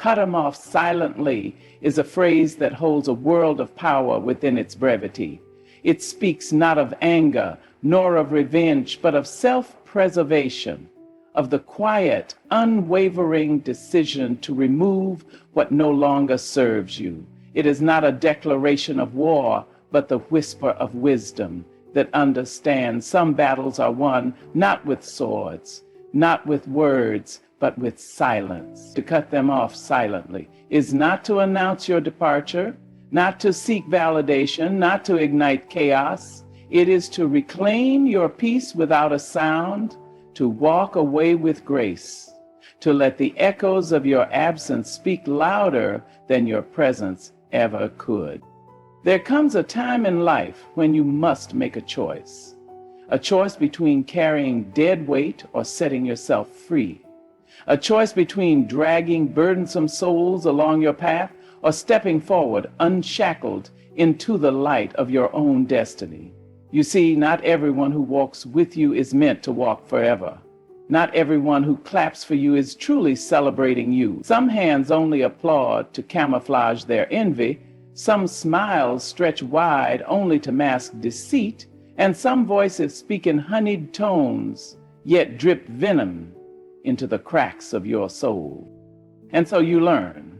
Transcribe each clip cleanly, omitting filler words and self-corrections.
cut them off silently is a phrase that holds a world of power within its brevity. It speaks not of anger, nor of revenge, but of self-preservation, of the quiet, unwavering decision to remove what no longer serves you. It is not a declaration of war, but the whisper of wisdom that understands some battles are won not with swords, not with words, but with silence. To cut them off silently is not to announce your departure, not to seek validation, not to ignite chaos. It is to reclaim your peace without a sound, to walk away with grace, to let the echoes of your absence speak louder than your presence ever could. There comes a time in life when you must make a choice between carrying dead weight or setting yourself free, a choice between dragging burdensome souls along your path or stepping forward unshackled into the light of your own destiny. You see, not everyone who walks with you is meant to walk forever. Not everyone who claps for you is truly celebrating you. Some hands only applaud to camouflage their envy. Some smiles stretch wide only to mask deceit, and some voices speak in honeyed tones, yet drip venom into the cracks of your soul. And so you learn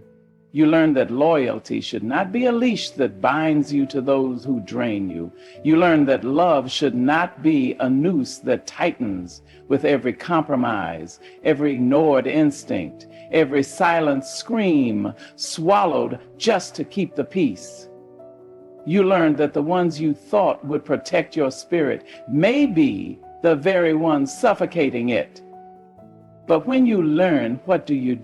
that loyalty should not be a leash that binds you to those who drain you. You learn that love should not be a noose that tightens with every compromise, every ignored instinct, every silent scream swallowed just to keep the peace. You learn that the ones you thought would protect your spirit may be the very ones suffocating it. But when you learn, what do?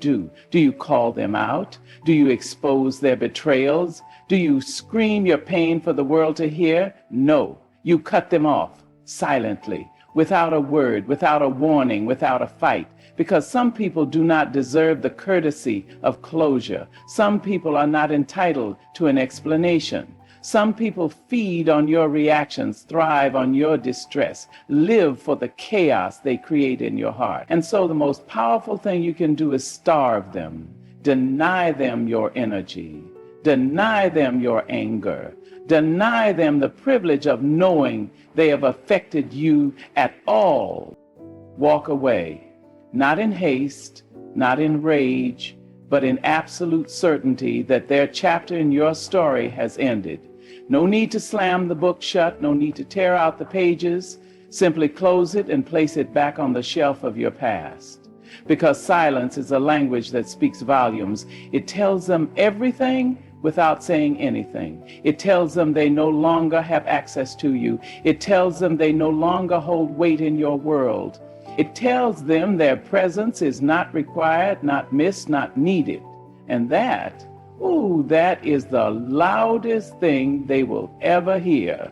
Do you call them out? Do you expose their betrayals? Do you scream your pain for the world to hear? No, you cut them off silently, without a word, without a warning, without a fight. Because some people do not deserve the courtesy of closure. Some people are not entitled to an explanation. Some people feed on your reactions, thrive on your distress, live for the chaos they create in your heart. And so the most powerful thing you can do is starve them, deny them your energy, deny them your anger, deny them the privilege of knowing they have affected you at all. Walk away, not in haste, not in rage, but in absolute certainty that their chapter in your story has ended. No need to slam the book shut, no need to tear out the pages. Simply close it and place it back on the shelf of your past. Because silence is a language that speaks volumes. It tells them everything without saying anything. It tells them they no longer have access to you. It tells them they no longer hold weight in your world. It tells them their presence is not required, not missed, not needed. And that is the loudest thing they will ever hear.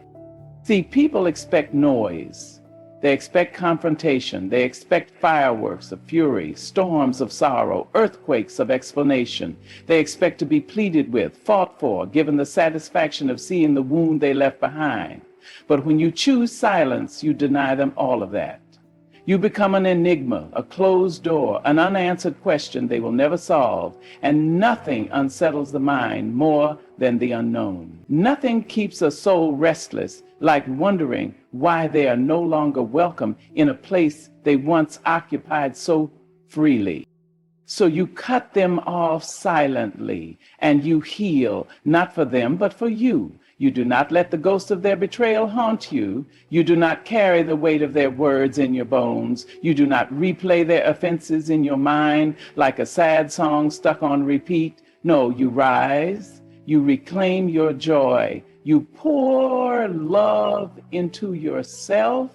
See, people expect noise. They expect confrontation. They expect fireworks of fury, storms of sorrow, earthquakes of explanation. They expect to be pleaded with, fought for, given the satisfaction of seeing the wound they left behind. But when you choose silence, you deny them all of that. You become an enigma, a closed door, an unanswered question they will never solve, and nothing unsettles the mind more than the unknown. Nothing keeps a soul restless like wondering why they are no longer welcome in a place they once occupied so freely. So you cut them off silently, and you heal, not for them, but for you. You do not let the ghost of their betrayal haunt you. You do not carry the weight of their words in your bones. You do not replay their offenses in your mind like a sad song stuck on repeat. No, you rise, you reclaim your joy, you pour love into yourself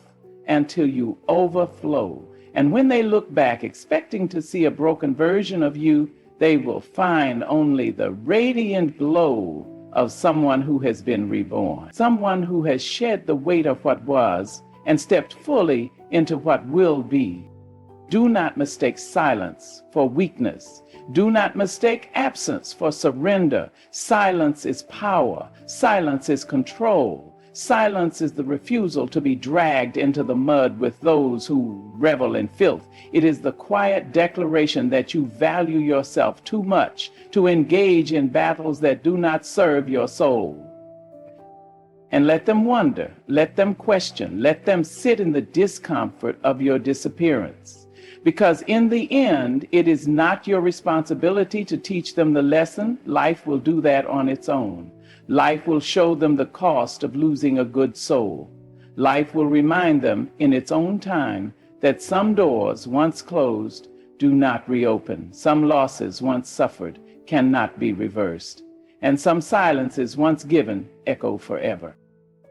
until you overflow. And when they look back expecting to see a broken version of you, they will find only the radiant glow of someone who has been reborn, someone who has shed the weight of what was and stepped fully into what will be. Do not mistake silence for weakness. Do not mistake absence for surrender. Silence is power. Silence is control. Silence is the refusal to be dragged into the mud with those who revel in filth. It is the quiet declaration that you value yourself too much to engage in battles that do not serve your soul. And let them wonder, let them question, let them sit in the discomfort of your disappearance. Because in the end, it is not your responsibility to teach them the lesson. Life will do that on its own. Life will show them the cost of losing a good soul. Life will remind them in its own time that some doors once closed do not reopen. Some losses once suffered cannot be reversed. And some silences once given echo forever.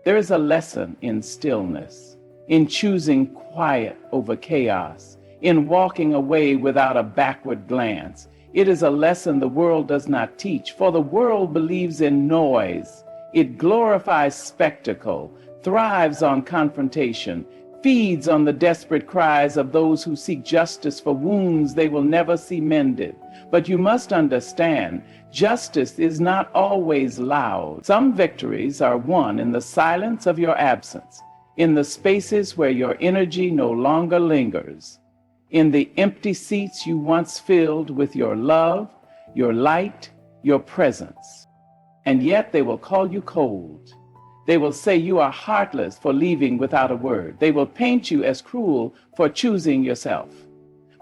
There is a lesson in stillness, in choosing quiet over chaos, in walking away without a backward glance. It is a lesson the world does not teach, for the world believes in noise. It glorifies spectacle, thrives on confrontation, feeds on the desperate cries of those who seek justice for wounds they will never see mended. But you must understand, justice is not always loud. Some victories are won in the silence of your absence, in the spaces where your energy no longer lingers, in the empty seats you once filled with your love, your light, your presence. And yet they will call you cold. They will say you are heartless for leaving without a word. They will paint you as cruel for choosing yourself.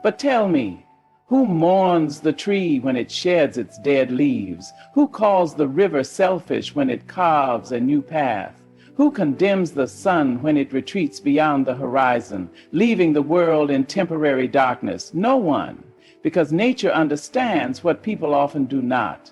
But tell me, who mourns the tree when it sheds its dead leaves? Who calls the river selfish when it carves a new path? Who condemns the sun when it retreats beyond the horizon, leaving the world in temporary darkness? No one, because nature understands what people often do not.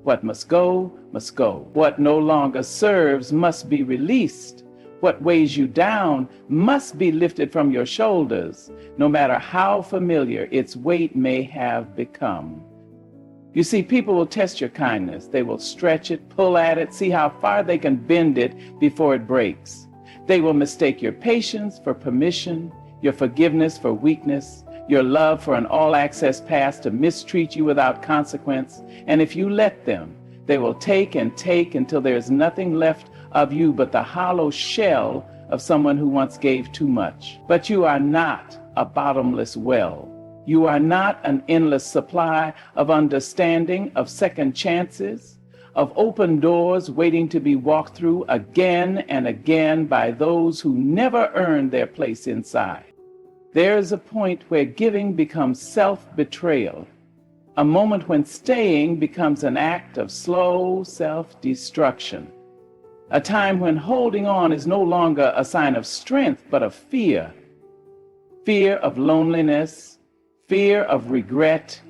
What must go, must go. What no longer serves must be released. What weighs you down must be lifted from your shoulders, no matter how familiar its weight may have become. You see, people will test your kindness. They will stretch it, pull at it, see how far they can bend it before it breaks. They will mistake your patience for permission, your forgiveness for weakness, your love for an all-access pass to mistreat you without consequence. And if you let them, they will take and take until there is nothing left of you but the hollow shell of someone who once gave too much. But you are not a bottomless well. You are not an endless supply of understanding, of second chances, of open doors waiting to be walked through again and again by those who never earned their place inside. There is a point where giving becomes self-betrayal, a moment when staying becomes an act of slow self-destruction, a time when holding on is no longer a sign of strength but of fear, fear of loneliness, fear of regret,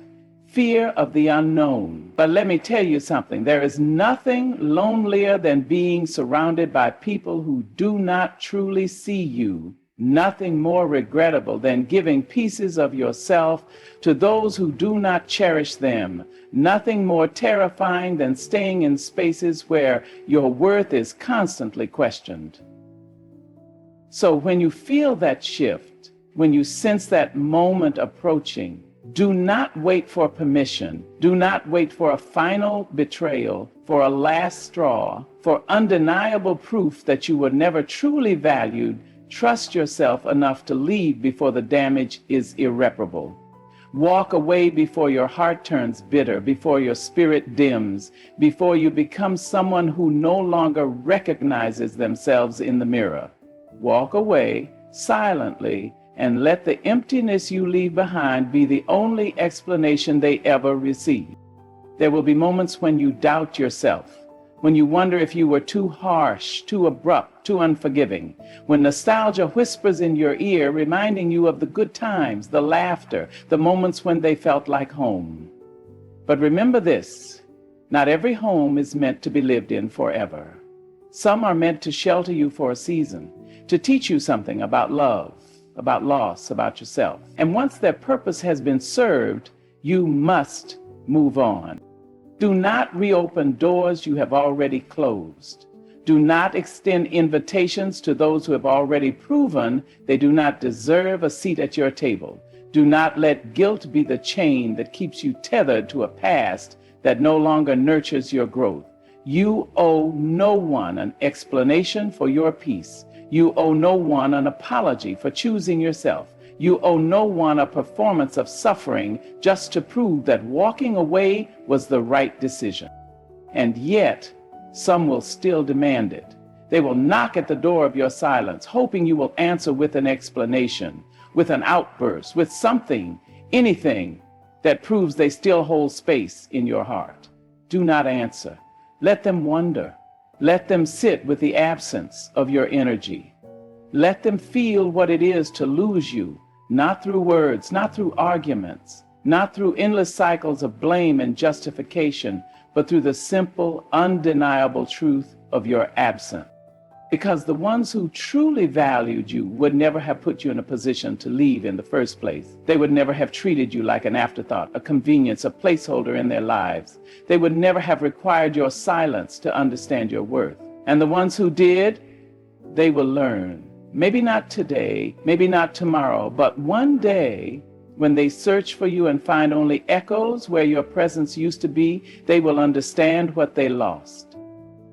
fear of the unknown. But let me tell you something, there is nothing lonelier than being surrounded by people who do not truly see you, nothing more regrettable than giving pieces of yourself to those who do not cherish them, nothing more terrifying than staying in spaces where your worth is constantly questioned. So when you feel that shift, when you sense that moment approaching, do not wait for permission. Do not wait for a final betrayal, for a last straw, for undeniable proof that you were never truly valued. Trust yourself enough to leave before the damage is irreparable. Walk away before your heart turns bitter, before your spirit dims, before you become someone who no longer recognizes themselves in the mirror. Walk away silently and let the emptiness you leave behind be the only explanation they ever receive. There will be moments when you doubt yourself, when you wonder if you were too harsh, too abrupt, too unforgiving, when nostalgia whispers in your ear, reminding you of the good times, the laughter, the moments when they felt like home. But remember this, not every home is meant to be lived in forever. Some are meant to shelter you for a season, to teach you something about love, about loss, about yourself. And once their purpose has been served, you must move on. Do not reopen doors you have already closed. Do not extend invitations to those who have already proven they do not deserve a seat at your table. Do not let guilt be the chain that keeps you tethered to a past that no longer nurtures your growth. You owe no one an explanation for your peace. You owe no one an apology for choosing yourself. You owe no one a performance of suffering just to prove that walking away was the right decision. And yet, some will still demand it. They will knock at the door of your silence, hoping you will answer with an explanation, with an outburst, with something, anything that proves they still hold space in your heart. Do not answer. Let them wonder. Let them sit with the absence of your energy. Let them feel what it is to lose you, not through words, not through arguments, not through endless cycles of blame and justification, but through the simple, undeniable truth of your absence. Because the ones who truly valued you would never have put you in a position to leave in the first place. They would never have treated you like an afterthought, a convenience, a placeholder in their lives. They would never have required your silence to understand your worth. And the ones who did, they will learn. Maybe not today, maybe not tomorrow, but one day, when they search for you and find only echoes where your presence used to be, they will understand what they lost.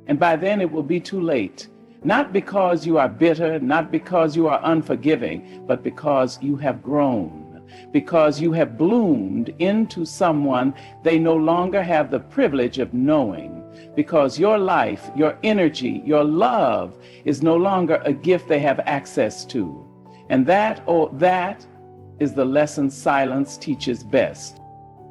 And by then it will be too late. Not because you are bitter, not because you are unforgiving, but because you have grown, because you have bloomed into someone they no longer have the privilege of knowing, because your life, your energy, your love is no longer a gift they have access to. And that is the lesson silence teaches best.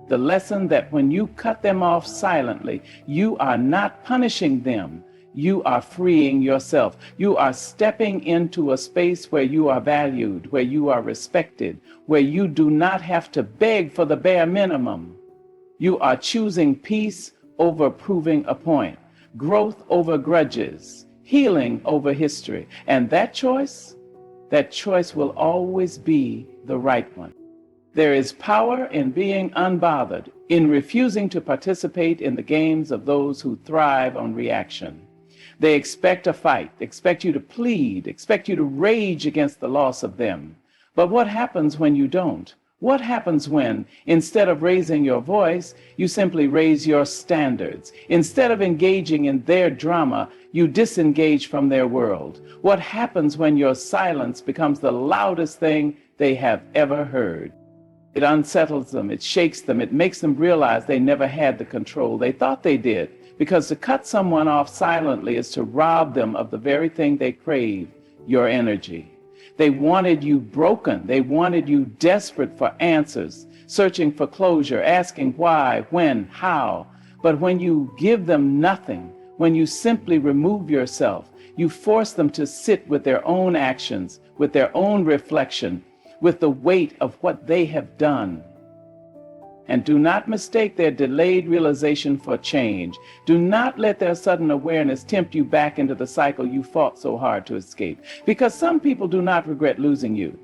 The lesson that when you cut them off silently, you are not punishing them. You are freeing yourself. You are stepping into a space where you are valued, where you are respected, where you do not have to beg for the bare minimum. You are choosing peace over proving a point, growth over grudges, healing over history. And that choice will always be the right one. There is power in being unbothered, in refusing to participate in the games of those who thrive on reaction. They expect a fight, expect you to plead, expect you to rage against the loss of them. But what happens when you don't? What happens when, instead of raising your voice, you simply raise your standards? Instead of engaging in their drama, you disengage from their world. What happens when your silence becomes the loudest thing they have ever heard? It unsettles them, it shakes them, it makes them realize they never had the control they thought they did. Because to cut someone off silently is to rob them of the very thing they crave, your energy. They wanted you broken. They wanted you desperate for answers, searching for closure, asking why, when, how. But when you give them nothing, when you simply remove yourself, you force them to sit with their own actions, with their own reflection, with the weight of what they have done. And do not mistake their delayed realization for change. Do not let their sudden awareness tempt you back into the cycle you fought so hard to escape. Because some people do not regret losing you.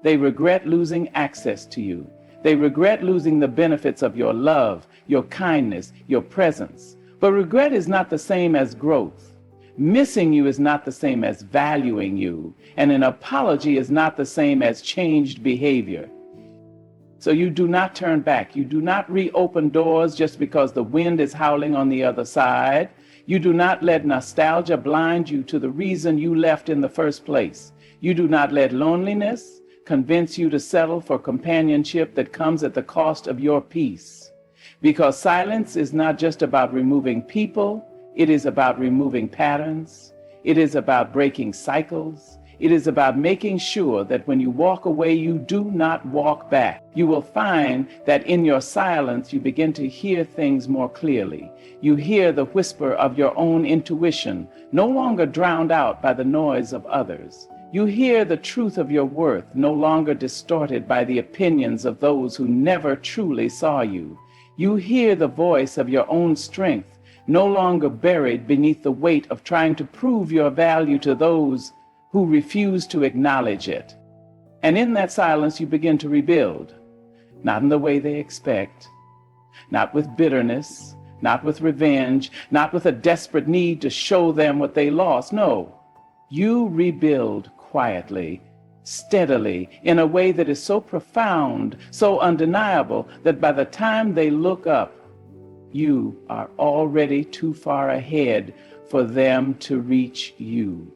They regret losing access to you. They regret losing the benefits of your love, your kindness, your presence. But regret is not the same as growth. Missing you is not the same as valuing you. And an apology is not the same as changed behavior. So you do not turn back. You do not reopen doors just because the wind is howling on the other side. You do not let nostalgia blind you to the reason you left in the first place. You do not let loneliness convince you to settle for companionship that comes at the cost of your peace. Because silence is not just about removing people, it is about removing patterns. It is about breaking cycles. It is about making sure that when you walk away, you do not walk back. You will find that in your silence, you begin to hear things more clearly. You hear the whisper of your own intuition, no longer drowned out by the noise of others. You hear the truth of your worth, no longer distorted by the opinions of those who never truly saw you. You hear the voice of your own strength, no longer buried beneath the weight of trying to prove your value to those who refuse to acknowledge it. And in that silence, you begin to rebuild, not in the way they expect, not with bitterness, not with revenge, not with a desperate need to show them what they lost. No, you rebuild quietly, steadily, in a way that is so profound, so undeniable, that by the time they look up You are already too far ahead for them to reach you.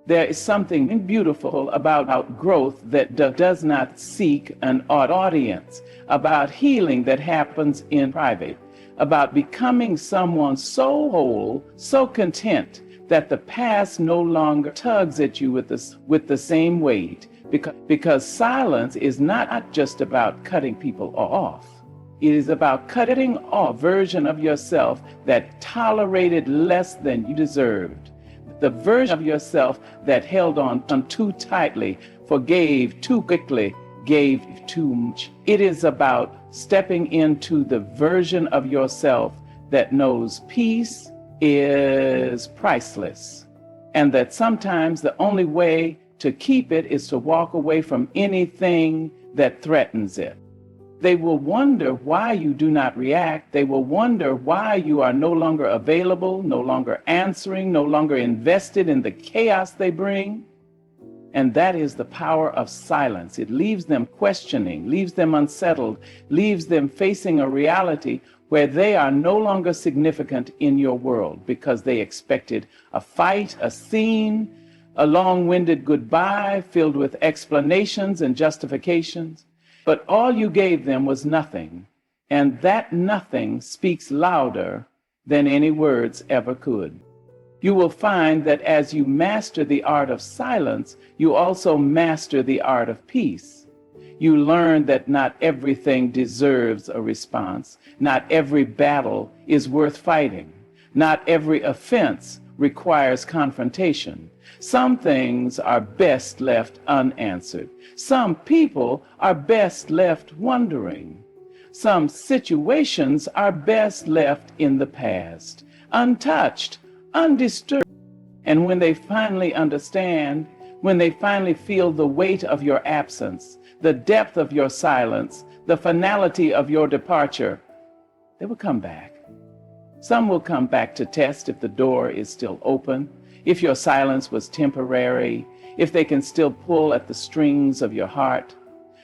There is something beautiful about growth that does not seek an audience, about healing that happens in private, about becoming someone so whole, so content, that the past no longer tugs at you with the same weight. Because silence is not just about cutting people off. It is about cutting off a version of yourself that tolerated less than you deserved. The version of yourself that held on too tightly, forgave too quickly, gave too much. It is about stepping into the version of yourself that knows peace is priceless, and that sometimes the only way to keep it is to walk away from anything that threatens it. They will wonder why you do not react. They will wonder why you are no longer available, no longer answering, no longer invested in the chaos they bring. And that is the power of silence. It leaves them questioning, leaves them unsettled, leaves them facing a reality where they are no longer significant in your world because they expected a fight, a scene, a long-winded goodbye filled with explanations and justifications. But all you gave them was nothing, and that nothing speaks louder than any words ever could. You will find that as you master the art of silence, you also master the art of peace. You learn that not everything deserves a response. Not every battle is worth fighting. Not every offense requires confrontation. Some things are best left unanswered. Some people are best left wondering. Some situations are best left in the past, untouched, undisturbed. And when they finally understand, when they finally feel the weight of your absence, the depth of your silence, the finality of your departure, they will come back. Some will come back to test if the door is still open, if your silence was temporary, if they can still pull at the strings of your heart.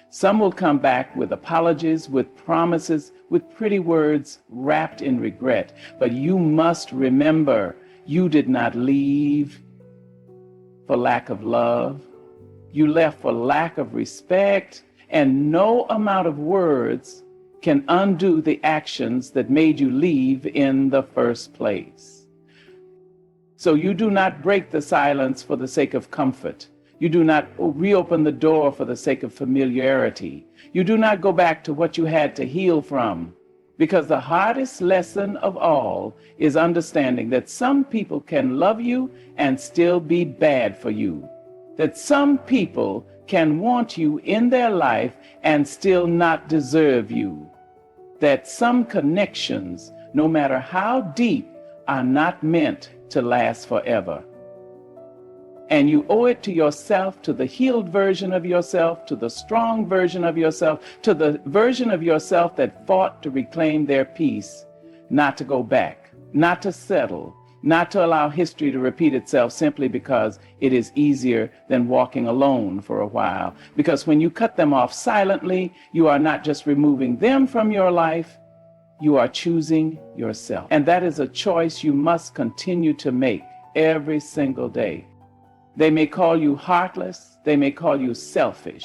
Some will come back with apologies, with promises, with pretty words wrapped in regret. But you must remember, you did not leave for lack of love. You left for lack of respect, and no amount of words can undo the actions that made you leave in the first place. So you do not break the silence for the sake of comfort. You do not reopen the door for the sake of familiarity. You do not go back to what you had to heal from. Because the hardest lesson of all is understanding that some people can love you and still be bad for you. That some people can want you in their life and still not deserve you. That some connections, no matter how deep, are not meant to last forever. And you owe it to yourself, to the healed version of yourself, to the strong version of yourself, to the version of yourself that fought to reclaim their peace, not to go back, not to settle, not to allow history to repeat itself simply because it is easier than walking alone for a while. Because when you cut them off silently, you are not just removing them from your life, you are choosing yourself. And that is a choice you must continue to make every single day. They may call you heartless, they may call you selfish,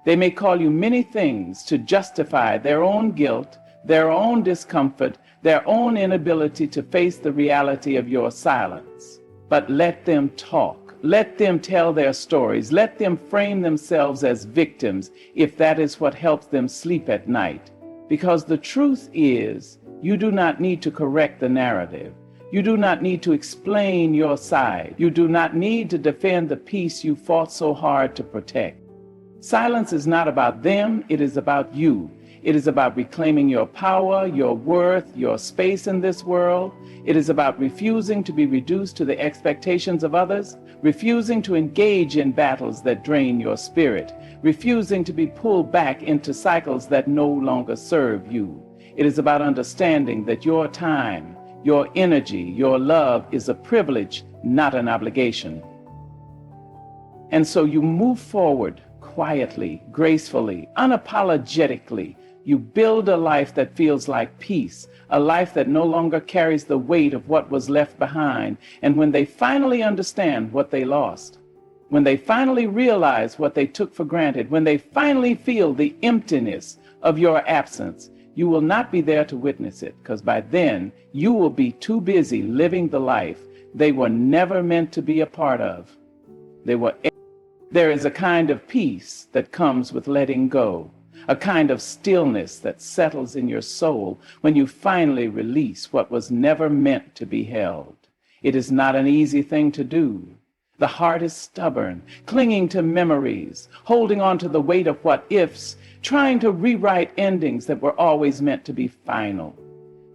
they may call you many things to justify their own guilt, their own discomfort, their own inability to face the reality of your silence. But let them talk. Let them tell their stories. Let them frame themselves as victims if that is what helps them sleep at night. Because the truth is, you do not need to correct the narrative. You do not need to explain your side. You do not need to defend the peace you fought so hard to protect. Silence is not about them, it is about you. It is about reclaiming your power, your worth, your space in this world. It is about refusing to be reduced to the expectations of others, refusing to engage in battles that drain your spirit, refusing to be pulled back into cycles that no longer serve you. It is about understanding that your time, your energy, your love is a privilege, not an obligation. And so you move forward quietly, gracefully, unapologetically, You build a life that feels like peace, a life that no longer carries the weight of what was left behind. And when they finally understand what they lost, when they finally realize what they took for granted, when they finally feel the emptiness of your absence, you will not be there to witness it, because by then you will be too busy living the life they were never meant to be a part of. There is a kind of peace that comes with letting go, a kind of stillness that settles in your soul when you finally release what was never meant to be held. It is not an easy thing to do. The heart is stubborn, clinging to memories, holding on to the weight of what-ifs, trying to rewrite endings that were always meant to be final.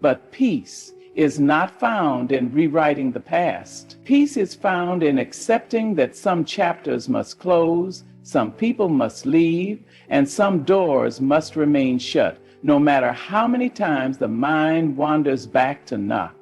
But peace is not found in rewriting the past. Peace is found in accepting that some chapters must close, some people must leave, and some doors must remain shut, no matter how many times the mind wanders back to knock.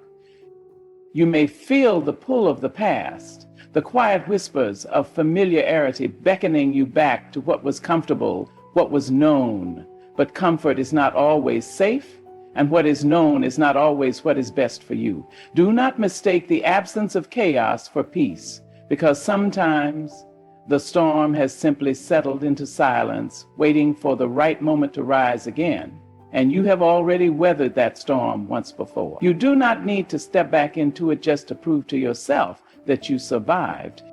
You may feel the pull of the past, the quiet whispers of familiarity beckoning you back to what was comfortable, what was known. But comfort is not always safe, and what is known is not always what is best for you. Do not mistake the absence of chaos for peace, because sometimes the storm has simply settled into silence, waiting for the right moment to rise again. And you have already weathered that storm once before. You do not need to step back into it just to prove to yourself that you survived.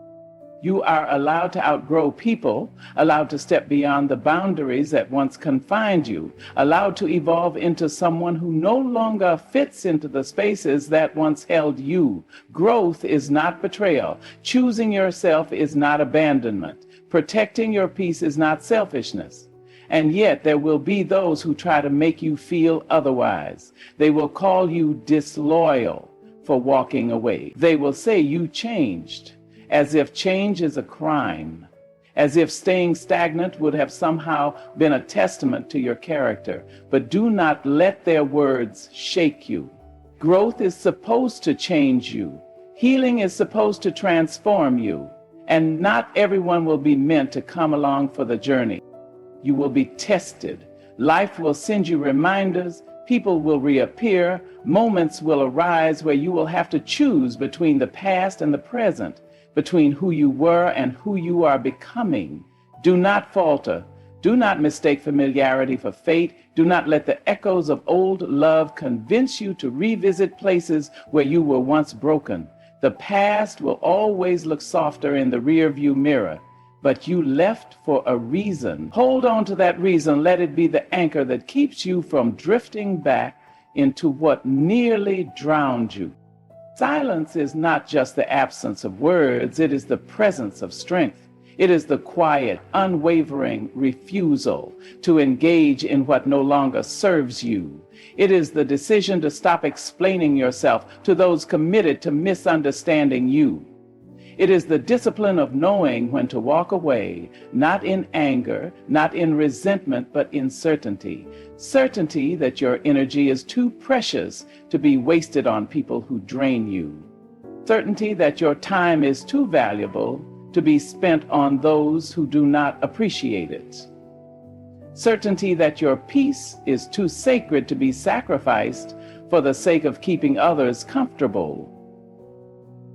You are allowed to outgrow people, allowed to step beyond the boundaries that once confined you, allowed to evolve into someone who no longer fits into the spaces that once held you. Growth is not betrayal. Choosing yourself is not abandonment. Protecting your peace is not selfishness. And yet there will be those who try to make you feel otherwise. They will call you disloyal for walking away. They will say you changed, as if change is a crime, as if staying stagnant would have somehow been a testament to your character. But do not let their words shake you. Growth is supposed to change you. Healing is supposed to transform you. And not everyone will be meant to come along for the journey. You will be tested. Life will send you reminders. People will reappear. Moments will arise where you will have to choose between the past and the present, between who you were and who you are becoming. Do not falter. Do not mistake familiarity for fate. Do not let the echoes of old love convince you to revisit places where you were once broken. The past will always look softer in the rearview mirror, but you left for a reason. Hold on to that reason. Let it be the anchor that keeps you from drifting back into what nearly drowned you. Silence is not just the absence of words, it is the presence of strength. It is the quiet, unwavering refusal to engage in what no longer serves you. It is the decision to stop explaining yourself to those committed to misunderstanding you. It is the discipline of knowing when to walk away, not in anger, not in resentment, but in certainty. Certainty that your energy is too precious to be wasted on people who drain you. Certainty that your time is too valuable to be spent on those who do not appreciate it. Certainty that your peace is too sacred to be sacrificed for the sake of keeping others comfortable.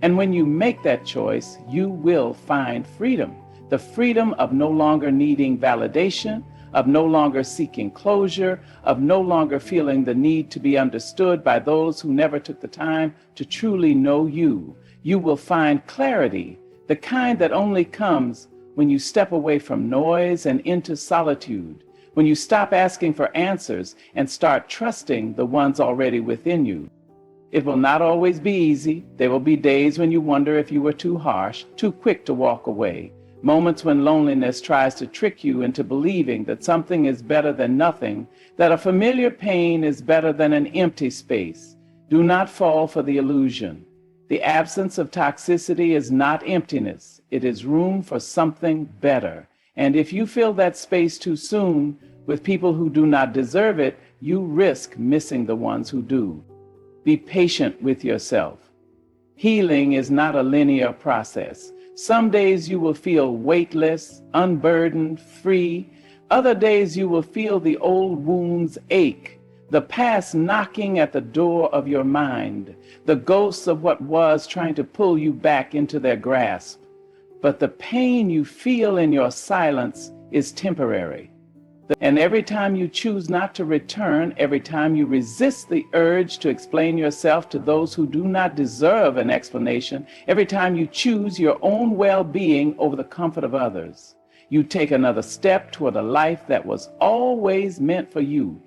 And when you make that choice, you will find freedom. The freedom of no longer needing validation, of no longer seeking closure, of no longer feeling the need to be understood by those who never took the time to truly know you. You will find clarity, the kind that only comes when you step away from noise and into solitude, when you stop asking for answers and start trusting the ones already within you. It will not always be easy. There will be days when you wonder if you were too harsh, too quick to walk away. Moments when loneliness tries to trick you into believing that something is better than nothing, that a familiar pain is better than an empty space. Do not fall for the illusion. The absence of toxicity is not emptiness. It is room for something better. And if you fill that space too soon with people who do not deserve it, you risk missing the ones who do. Be patient with yourself. Healing is not a linear process. Some days you will feel weightless, unburdened, free, Other days you will feel the old wounds ache, the past knocking at the door of your mind, the ghosts of what was trying to pull you back into their grasp. But the pain you feel in your silence is temporary. And every time you choose not to return, every time you resist the urge to explain yourself to those who do not deserve an explanation, every time you choose your own well-being over the comfort of others, you take another step toward a life that was always meant for you.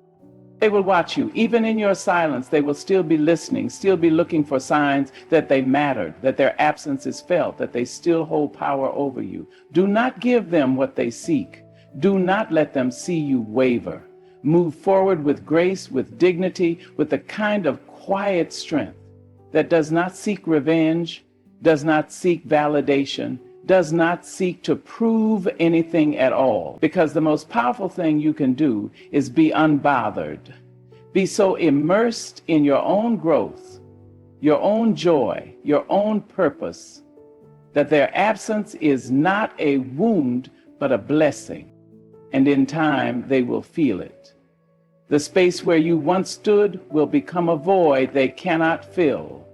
They will watch you. Even in your silence, they will still be listening, still be looking for signs that they mattered, that their absence is felt, that they still hold power over you. Do not give them what they seek. Do not let them see you waver. Move forward with grace, with dignity, with the kind of quiet strength that does not seek revenge, does not seek validation, does not seek to prove anything at all. Because the most powerful thing you can do is be unbothered. Be so immersed in your own growth, your own joy, your own purpose, that their absence is not a wound, but a blessing. And in time, they will feel it. The space where you once stood will become a void they cannot fill.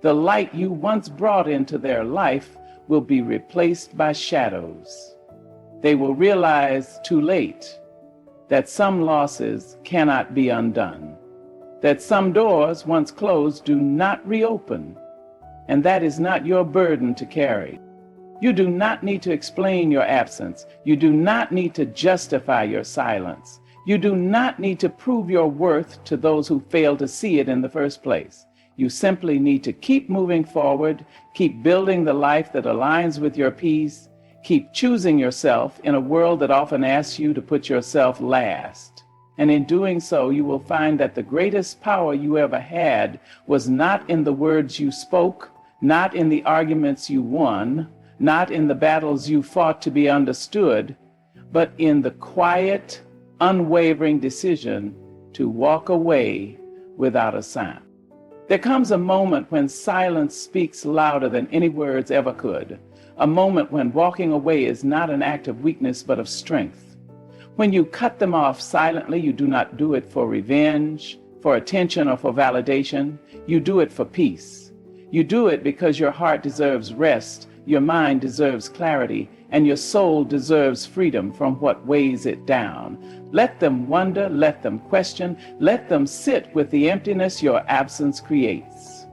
The light you once brought into their life will be replaced by shadows. They will realize too late that some losses cannot be undone, that some doors once closed do not reopen, and that is not your burden to carry. You do not need to explain your absence. You do not need to justify your silence. You do not need to prove your worth to those who failed to see it in the first place. You simply need to keep moving forward, keep building the life that aligns with your peace, keep choosing yourself in a world that often asks you to put yourself last. And in doing so, you will find that the greatest power you ever had was not in the words you spoke, not in the arguments you won, not in the battles you fought to be understood, but in the quiet, unwavering decision to walk away without a sound. There comes a moment when silence speaks louder than any words ever could, a moment when walking away is not an act of weakness but of strength. When you cut them off silently, you do not do it for revenge, for attention, or for validation. You do it for peace. You do it because your heart deserves rest, your mind deserves clarity, and your soul deserves freedom from what weighs it down. Let them wonder, let them question, let them sit with the emptiness your absence creates.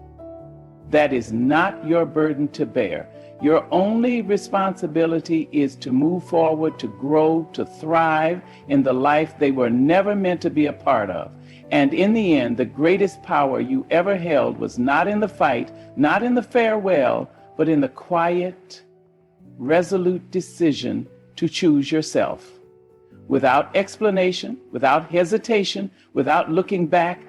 That is not your burden to bear. Your only responsibility is to move forward, to grow, to thrive in the life they were never meant to be a part of. And in the end, the greatest power you ever held was not in the fight, not in the farewell, but in the quiet, resolute decision to choose yourself. Without explanation, without hesitation, without looking back,